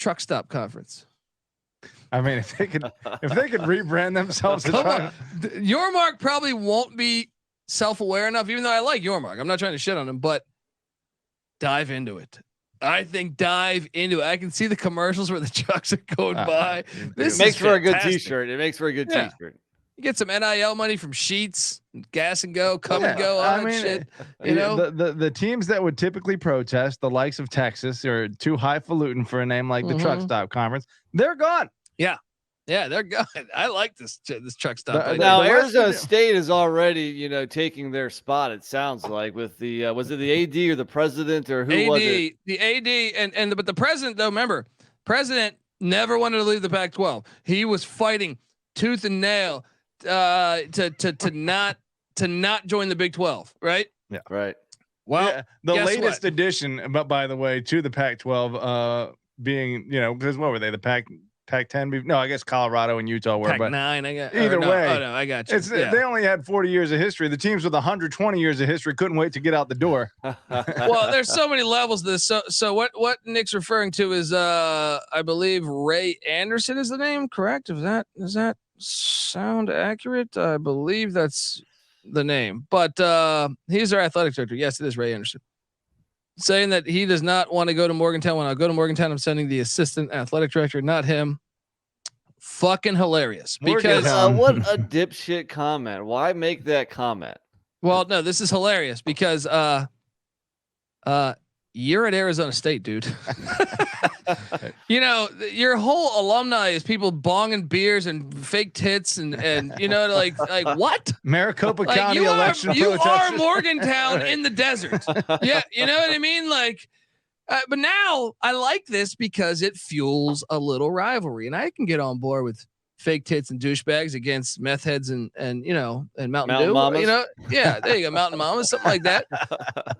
truck stop conference. I mean, if they could rebrand themselves, Come on. Yormark probably won't be self-aware enough, even though I like Yormark. I'm not trying to shit on him, but dive into it. I think dive into it. I can see the commercials where the trucks are going by. This makes for fantastic. a good T-shirt. It makes for a good T-shirt. You get some NIL money from Sheets, Gas and Go, Come and Go, all that shit. You know, the teams that would typically protest, the likes of Texas, are too highfalutin for a name like the Truck Stop Conference. They're gone. Yeah, they're good. I like this truck stop. Now Arizona State is already, taking their spot. It sounds like with the was it the AD or the president or who was it? The AD but the president though. Remember, president never wanted to leave the Pac-12. He was fighting tooth and nail to not join the Big 12. Right. Yeah. Right. Well, the latest addition, but by the way, to the Pac-12 being because what were they, the Pac-10? No, I guess Colorado and Utah were. Pac-9, I guess. Either way. Oh, no, I got you. They only had 40 years of history. The teams with 120 years of history couldn't wait to get out the door. Well, there's so many levels to this. So what Nick's referring to is, I believe Ray Anderson is the name, correct? Does that sound accurate? I believe that's the name. But he's our athletic director. Yes, it is Ray Anderson. Saying that he does not want to go to Morgantown. When I go to Morgantown, I'm sending the assistant athletic director, not him. Fucking hilarious. Because what a dipshit comment. Why make that comment? Well, no, this is hilarious because you're at Arizona State, dude. Your whole alumni is people bonging beers and fake tits and like what? Maricopa County election. You are Morgantown in the desert. Yeah, you know what I mean? Like, but now I like this because it fuels a little rivalry, and I can get on board with fake tits and douchebags against meth heads and Mountain Dew. Mamas. Yeah, there you go, Mountain Mamas, something like that.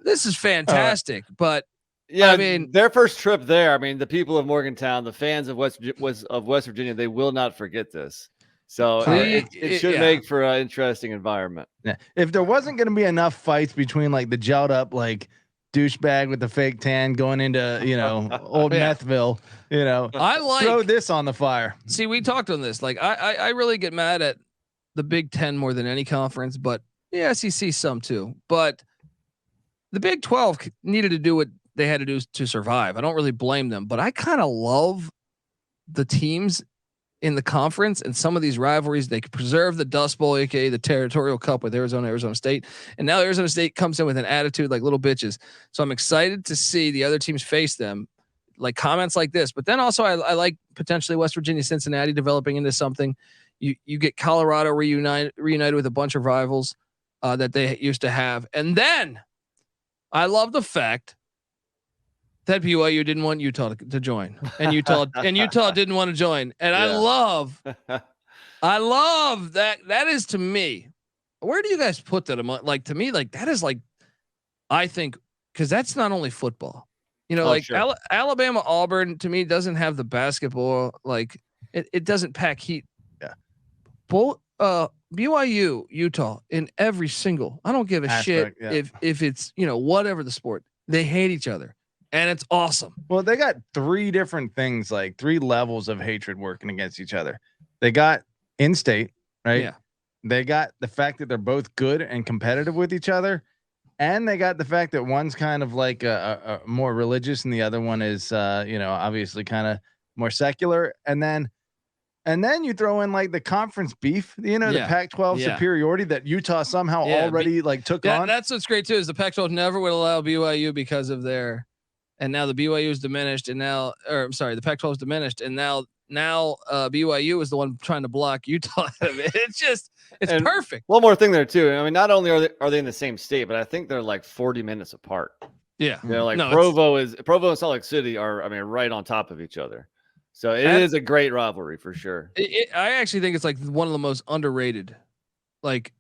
This is fantastic, but. Yeah, I mean, their first trip there. I mean, the people of Morgantown, the fans of West Virginia, they will not forget this. So it should make for an interesting environment. Yeah. If there wasn't going to be enough fights between like the gelled up like douchebag with the fake tan going into old Methville, I throw this on the fire. See, we talked on this. Like I really get mad at the Big Ten more than any conference, but the SEC some too. But the Big 12 needed to do what they had to do to survive. I don't really blame them, but I kind of love the teams in the conference and some of these rivalries. They could preserve the Dust Bowl, aka the Territorial Cup with Arizona State. And now Arizona State comes in with an attitude like little bitches. So I'm excited to see the other teams face them, like comments like this. But then also I like potentially West Virginia, Cincinnati developing into something. You get Colorado reunited with a bunch of rivals that they used to have. And then I love the fact that BYU didn't want Utah to join, and Utah didn't want to join. And I love that. That is, to me, where do you guys put that? Like, to me, like that is like, I think, cause that's not only football, sure. Alabama, Auburn to me doesn't have the basketball. Like it doesn't pack heat. Yeah. Both, BYU, Utah in every single, I don't give a shit if it's, whatever the sport, they hate each other. And it's awesome. Well, they got three different things, like three levels of hatred working against each other. They got in-state, right? Yeah. They got the fact that they're both good and competitive with each other. And they got the fact that one's kind of like a more religious and the other one is, obviously kind of more secular. And then you throw in like the conference beef, the Pac-12 superiority that Utah somehow already took on. That's what's great too, is the Pac-12 never would allow BYU because of their. And now the BYU is diminished, the Pac-12 is diminished, and now BYU is the one trying to block Utah out of it. It's perfect. One more thing there too. I mean, not only are they in the same state, but I think they're like 40 minutes apart. Yeah, Provo and Salt Lake City are, right on top of each other. So it is a great rivalry for sure. I actually think it's like one of the most underrated, like.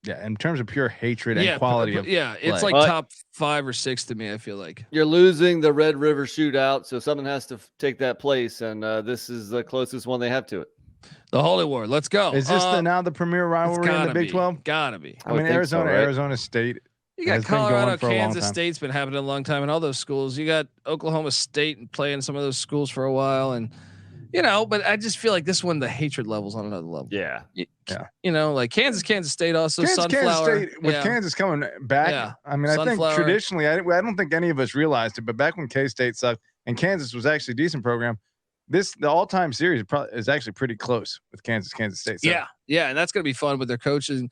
Yeah, in terms of pure hatred and quality of it's play. like top 5 or 6 to me. I feel like you're losing the Red River Shootout, so someone has to take that place, and this is the closest one they have to it. The Holy War. Let's go. Is this now the premier rivalry in the Big 12? Gotta be. I mean, Arizona State. You got Has been going Colorado, for a long Kansas time. State's been happening a long time, and all those schools. You got Oklahoma State and playing some of those schools for a while, and but I just feel like this one, the hatred level's on another level. Yeah. Like Kansas State also Sunflower. Kansas State, with Kansas coming back. Yeah. I mean, I think traditionally, I don't think any of us realized it, but back when K-State sucked and Kansas was actually a decent program, the all-time series is actually pretty close with Kansas State. So. Yeah, and that's gonna be fun with their coaches.